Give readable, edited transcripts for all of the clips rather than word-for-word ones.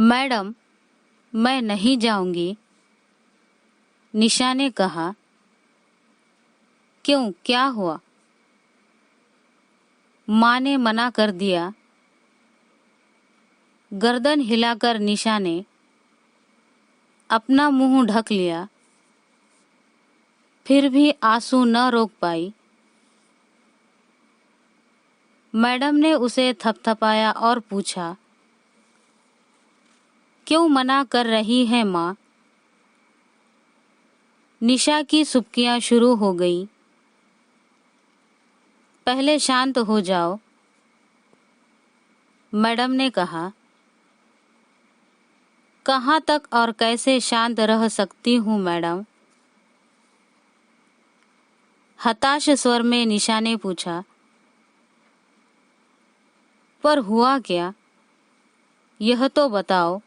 Madam, मैं नहीं जाऊंगी, निशा ने कहा। क्यों, क्या हुआ? माँ ने मना कर दिया। गर्दन हिलाकर निशा ने अपना मुंह ढक लिया, फिर भी आंसू न रोक पाई। मैडम ने उसे थपथपाया और पूछा, क्यों मना कर रही है माँ? निशा की सुबकियां शुरू हो गई। पहले शांत हो जाओ, मैडम ने कहा। कहाँ तक और कैसे शांत रह सकती हूँ मैडम? हताश स्वर में निशा ने पूछा। पर हुआ क्या, यह तो बताओ।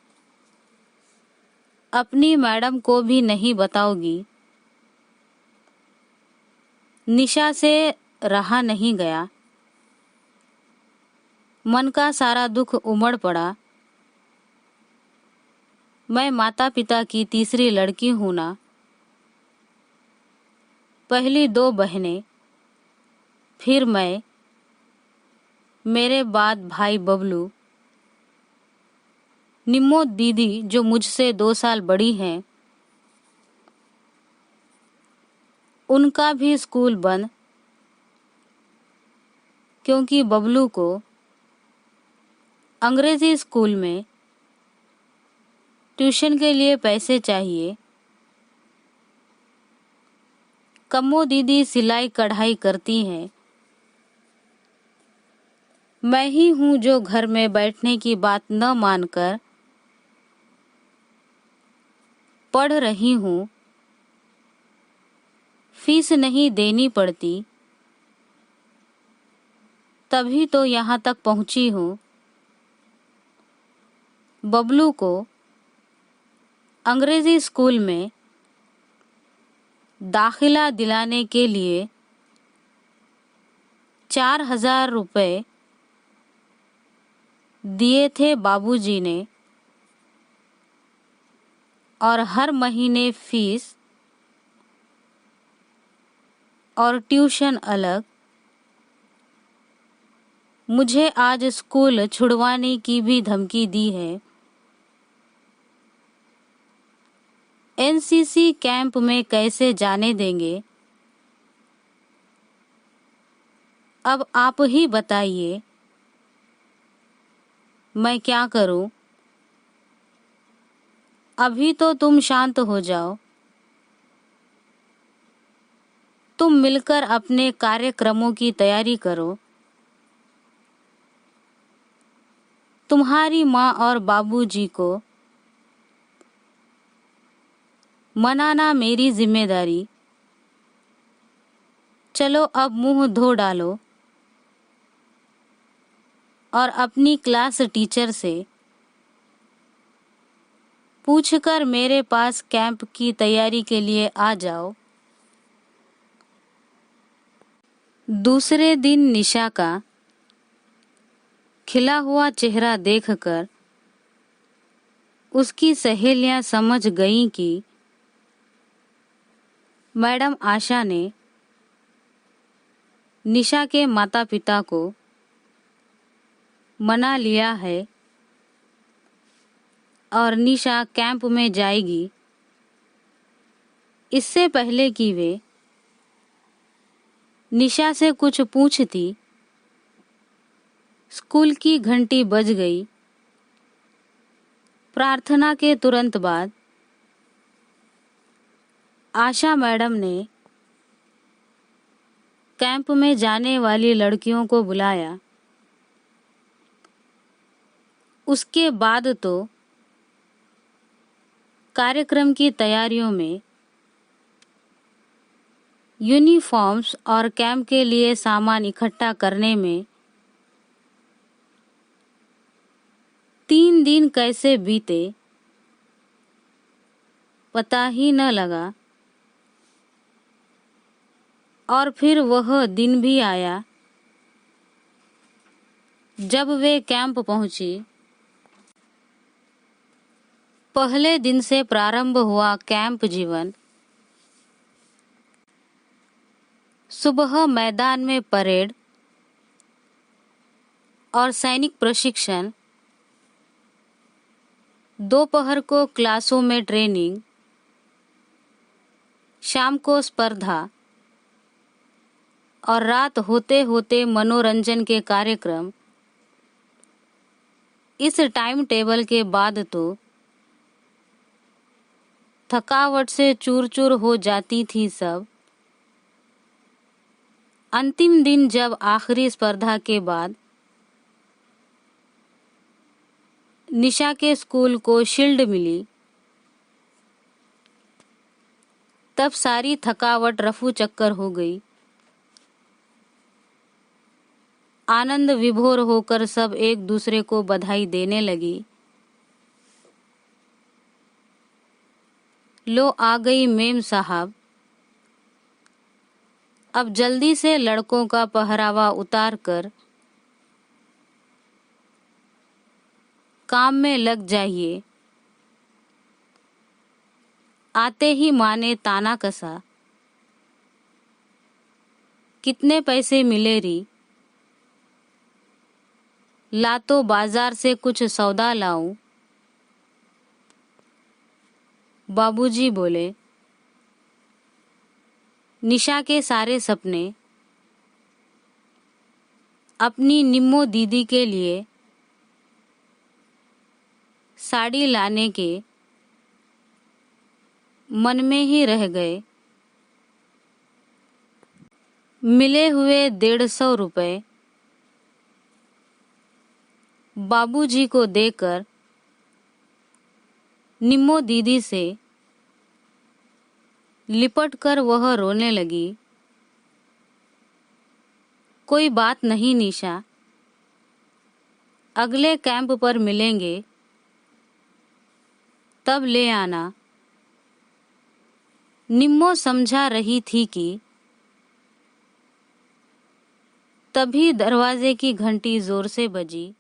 अपनी मैडम को भी नहीं बताओगी? निशा से रहा नहीं गया। मन का सारा दुख उमड़ पड़ा। मैं माता पिता की तीसरी लड़की हूं ना। पहली दो बहनें, फिर मैं, मेरे बाद भाई बबलू, निम्मो दीदी जो मुझसे 2 साल बड़ी हैं, उनका भी स्कूल बंद, क्योंकि बबलू को अंग्रेजी स्कूल में ट्यूशन के लिए पैसे चाहिए। कम्मो दीदी सिलाई कढ़ाई करती हैं। मैं ही हूँ जो घर में बैठने की बात न मानकर पढ़ रही हूँ। फीस नहीं देनी पड़ती, तभी तो यहाँ तक पहुँची हूँ। बबलू को अंग्रेजी स्कूल में दाखिला दिलाने के लिए 4,000 रुपये दिए थे बाबूजी ने, और हर महीने फीस और ट्यूशन अलग। मुझे आज स्कूल छुड़वाने की भी धमकी दी है। एनसीसी कैंप में कैसे जाने देंगे? अब आप ही बताइए, मैं क्या करूं? अभी तो तुम शांत हो जाओ। तुम मिलकर अपने कार्यक्रमों की तैयारी करो। तुम्हारी माँ और बाबूजी को मनाना मेरी जिम्मेदारी। चलो अब मुंह धो डालो और अपनी क्लास टीचर से पूछकर मेरे पास कैंप की तैयारी के लिए आ जाओ। दूसरे दिन निशा का खिला हुआ चेहरा देखकर उसकी सहेलियां समझ गईं कि मैडम आशा ने निशा के माता पिता को मना लिया है और निशा कैंप में जाएगी। इससे पहले कि वे निशा से कुछ पूछती, स्कूल की घंटी बज गई। प्रार्थना के तुरंत बाद आशा मैडम ने कैंप में जाने वाली लड़कियों को बुलाया। उसके बाद तो कार्यक्रम की तैयारियों में, यूनिफॉर्म्स और कैंप के लिए सामान इकट्ठा करने में 3 दिन कैसे बीते पता ही न लगा। और फिर वह दिन भी आया जब वे कैंप पहुंची। पहले दिन से प्रारंभ हुआ कैंप जीवन। सुबह मैदान में परेड और सैनिक प्रशिक्षण, दोपहर को क्लासों में ट्रेनिंग, शाम को स्पर्धा और रात होते होते मनोरंजन के कार्यक्रम। इस टाइम टेबल के बाद तो थकावट से चूर चूर हो जाती थी सब। अंतिम दिन जब आखिरी स्पर्धा के बाद निशा के स्कूल को शील्ड मिली, तब सारी थकावट रफू चक्कर हो गई। आनंद विभोर होकर सब एक दूसरे को बधाई देने लगी। लो आ गई मेम साहब, अब जल्दी से लड़कों का पहरावा उतार कर काम में लग जाइए। आते ही माँ ने ताना कसा, कितने पैसे मिले री? ला तो बाजार से कुछ सौदा लाऊं। बाबूजी बोले, निशा के सारे सपने अपनी निम्मो दीदी के लिए साड़ी लाने के मन में ही रह गए। मिले हुए 150 रुपए बाबूजी को देकर निम्मो दीदी से लिपट कर वह रोने लगी। कोई बात नहीं निशा, अगले कैंप पर मिलेंगे, तब ले आना। निम्मो समझा रही थी कि तभी दरवाजे की घंटी जोर से बजी।